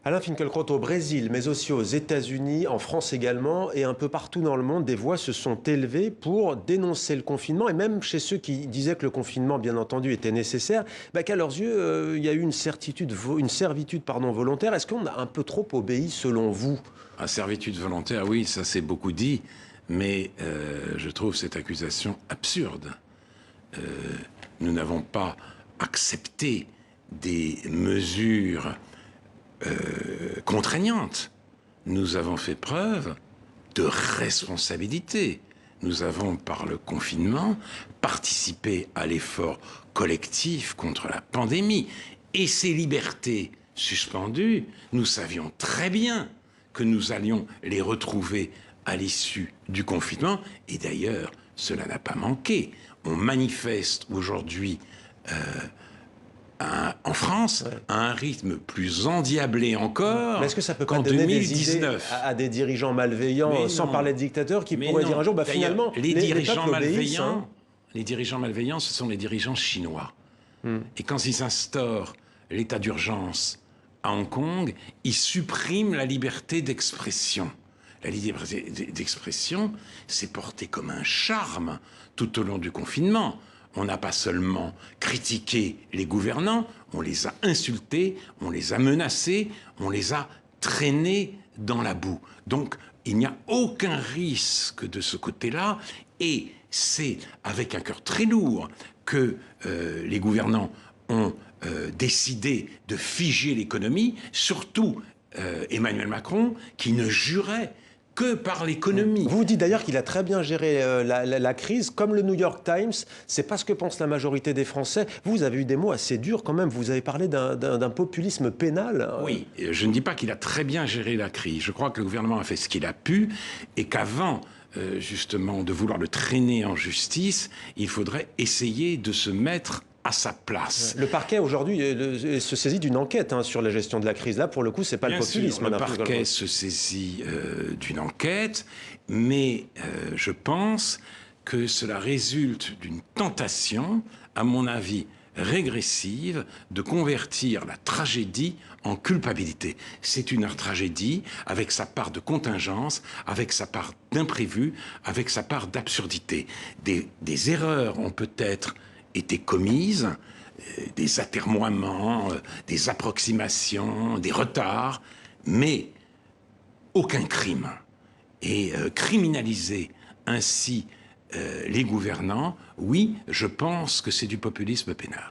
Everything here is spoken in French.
Alain Finkielkraut, au Brésil, mais aussi aux États-Unis, en France également, et un peu partout dans le monde, des voix se sont élevées pour dénoncer le confinement, et même chez ceux qui disaient que le confinement, bien entendu, était nécessaire, qu'à leurs yeux, il y a eu une servitude volontaire. Est-ce qu'on a un peu trop obéi selon vous? À servitude volontaire, oui, ça c'est beaucoup dit, mais je trouve cette accusation absurde. Euh, Nous n'avons pas accepté des mesures contraignantes. Nous avons fait preuve de responsabilité. Nous avons, par le confinement, participé à l'effort collectif contre la pandémie. Et ces libertés suspendues, nous savions très bien que nous allions les retrouver à l'issue du confinement. Et d'ailleurs, cela n'a pas manqué. On manifeste aujourd'hui en France à un rythme plus endiablé encore Mais est-ce que ça peut pas qu'en donner des idées 2019. à des dirigeants malveillants, sans parler de dictateurs, qui pourraient dire un jour, finalement, les les dirigeants peuples obéissent, malveillants, les dirigeants malveillants, ce sont les dirigeants chinois. Et quand ils instaurent l'état d'urgence à Hong Kong, ils suppriment la liberté d'expression. La liberté d'expression s'est portée comme un charme tout au long du confinement. On n'a pas seulement critiqué les gouvernants, on les a insultés, on les a menacés, on les a traînés dans la boue. Donc, il n'y a aucun risque de ce côté-là, et c'est avec un cœur très lourd que les gouvernants ont décidé de figer l'économie, surtout Emmanuel Macron, qui ne jurait que par l'économie. Vous dites d'ailleurs qu'il a très bien géré la crise, comme le New York Times. C'est pas ce que pense la majorité des Français. Vous avez eu des mots assez durs quand même. Vous avez parlé d'un populisme pénal. Oui, je ne dis pas qu'il a très bien géré la crise. Je crois que le gouvernement a fait ce qu'il a pu et qu'avant, justement, de vouloir le traîner en justice, il faudrait essayer de se mettre à sa place. Le parquet aujourd'hui se saisit d'une enquête sur la gestion de la crise. Là, pour le coup, c'est pas Bien le populisme. sûr, le parquet se saisit d'une enquête, mais je pense que cela résulte d'une tentation, à mon avis, régressive, de convertir la tragédie en culpabilité. C'est une tragédie avec sa part de contingence, avec sa part d'imprévu, avec sa part d'absurdité. Des erreurs ont peut-être été commises, des atermoiements, des approximations, des retards, mais aucun crime. Et criminaliser ainsi les gouvernants, oui, je pense que c'est du populisme pénal.